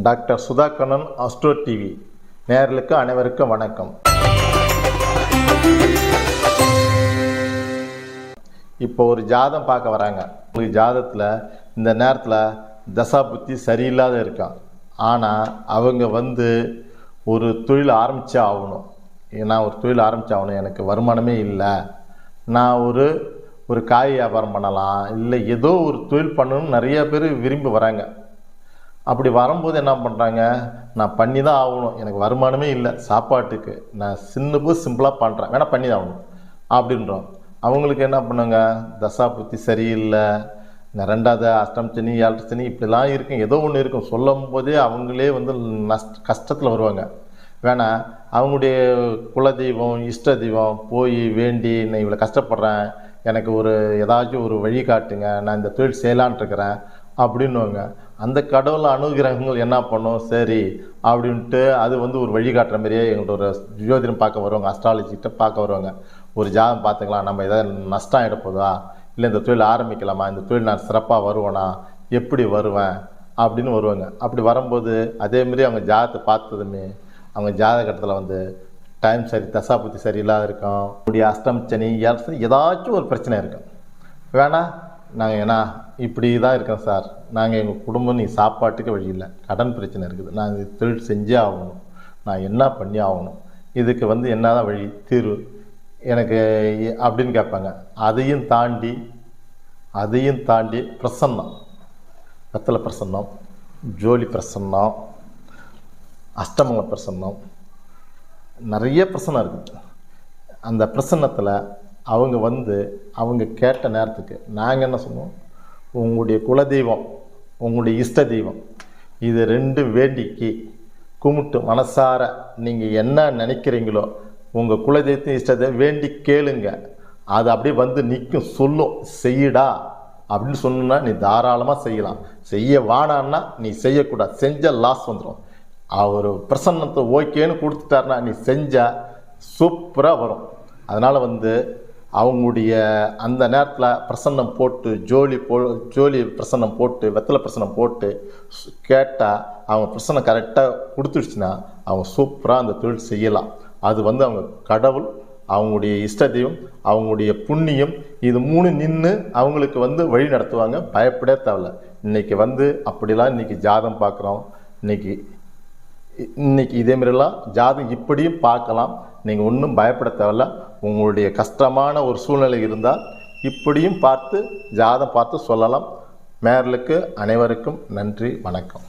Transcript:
Doctor Sudha Kannan astro TV நேயர்களுக்கு அனைவருக்கும் வணக்கம். இப்போ ஒரு ஜாதம் பார்க்க வராங்க. உங்களுக்கு ஜாதத்தில் இந்த நேரத்தில் தசா புத்தி சரியில்லாத இருக்கான். ஆனால் அவங்க ஒரு தொழில் ஆரம்பித்தே ஆகணும். நான் ஒரு தொழில் ஆரம்பித்தாகணும், எனக்கு வருமானமே இல்லை, நான் ஒரு காய் வியாபாரம் பண்ணலாம், இல்லை ஏதோ ஒரு தொழில் பண்ணணும்னு நிறைய பேர் விரும்பி வராங்க. அப்படி வரும்போது என்ன பண்ணுறாங்க, நான் பண்ணி தான் ஆகணும், எனக்கு வருமானமே இல்லை, சாப்பாட்டுக்கு நான் சிம்பிளாக பண்ணுறேன், வேணால் பண்ணி தான் ஆகணும் அப்படின்றோம். அவங்களுக்கு என்ன பண்ணுங்க, தசா புத்தி சரியில்லை, ரெண்டாவது அஷ்டம் சனி ஏழரை சனி இப்படிலாம் இருக்கும், ஏதோ ஒன்று இருக்கும். சொல்லும் போதே அவங்களே கஷ்டத்தில் வருவாங்க. வேணால் அவங்களுடைய குலதெய்வம் இஷ்ட தெய்வம் போய் வேண்டி, நான் இவ்வளோ கஷ்டப்படுறேன், எனக்கு ஏதாச்சும் ஒரு வழி காட்டுங்க, நான் இந்த தொழில் செய்யலான் இருக்கிறேன் அப்படின்னுவாங்க. அந்த கடவுள் அனுகிரகங்கள் என்ன பண்ணும், சரி அப்படின்ட்டு அது ஒரு வழிகாட்டுற மாதிரியே எங்கள்கிட்ட ஒரு ஜோதிடம் பார்க்க வருவாங்க, அஸ்ட்ராலஜிக்கிட்ட பார்க்க வருவாங்க. ஒரு ஜாதகம் பார்த்துக்கலாம், நம்ம எதாவது நஷ்டம் ஆகிடப்போதா, இல்லை இந்த தொழில் ஆரம்பிக்கலாமா, இந்த தொழில் நான் சிறப்பாக வருவேனா, எப்படி வருவேன் அப்படின்னு வருவாங்க. அப்படி வரும்போது அதேமாரி அவங்க ஜாதகத்தை பார்த்ததுமே அவங்க ஜாதகத்தில் டைம் சரி, தசாபுத்தி சரியில்லாத இருக்கும், அப்படி அஷ்டம் சனி ஏழரை சனி ஏதாச்சும் ஒரு பிரச்சனை இருக்கும். வேணால் நாங்கள் இப்படி தான் இருக்கோம் சார், நாங்கள் எங்கள் குடும்பம் சாப்பாட்டுக்கு வழி இல்லை, கடன் பிரச்சனை இருக்குது, நாங்கள் தொழில் செஞ்சே ஆகணும், நான் என்ன பண்ணி ஆகணும், இதுக்கு என்ன தான் வழி தீர்வு எனக்கு அப்படின்னு கேட்பாங்க. அதையும் தாண்டி பிரசன்னம், வெத்தலை பிரசன்னம், ஜோலி பிரசன்னம், அஷ்டமங்கல பிரசன்னம், நிறைய பிரசன்னம் இருக்குது. அந்த பிரசன்னத்தில் அவங்க கேட்ட நேரத்துக்கு நாங்கள் என்ன சொன்னோம், உங்களுடைய குலதெய்வம் உங்களுடைய இஷ்ட தெய்வம் இது ரெண்டும் வேண்டிக்கு கும்பிட்டு மனசார நீங்கள் என்ன நினைக்கிறீங்களோ உங்கள் குலதெய்வத்தையும் இஷ்ட தெய்வம் வேண்டி கேளுங்க. அது அப்படியே நிற்கும், சொல்லும் செய்யடா அப்படின்னு சொன்னா நீ தாராளமாக செய்யலாம். செய்ய வானான்னா நீ செய்யக்கூடாது, செஞ்ச லாஸ் வந்துடும். அவர் பிரசன்னத்தை ஓகேன்னு கொடுத்துட்டாருன்னா நீ செஞ்சால் சூப்பராக வரும். அதனால் அவங்களுடைய அந்த நேரத்தில் பிரசன்னம் போட்டு ஜோலி பிரசன்னம் போட்டு வெத்தலை பிரசன்னம் போட்டு கேட்டால் அவங்க பிரசன்னம் கரெக்டாக கொடுத்துடுச்சுன்னா அவங்க சூப்பராக அந்த தொழில் செய்யலாம். அது அவங்க கடவுள், அவங்களுடைய இஷ்ட தெய்வம், அவங்களுடைய புண்ணியம், இது மூணு நின்று அவங்களுக்கு வழி நடத்துவாங்க. பயப்படவே தேவையில்ல. இன்றைக்கி அப்படிலாம் இன்றைக்கி ஜாதகம் பார்க்குறோம். இன்றைக்கி இதேமாரிலாம் ஜாதகம் இப்படியும் பார்க்கலாம். நீங்கள் ஒன்றும் பயப்பட தேவையில்ல. உங்களுடைய கஷ்டமான ஒரு சூழ்நிலை இருந்தால் இப்படியும் ஜாதகம் பார்த்து சொல்லலாம். மேயர்களுக்கு அனைவருக்கும் நன்றி, வணக்கம்.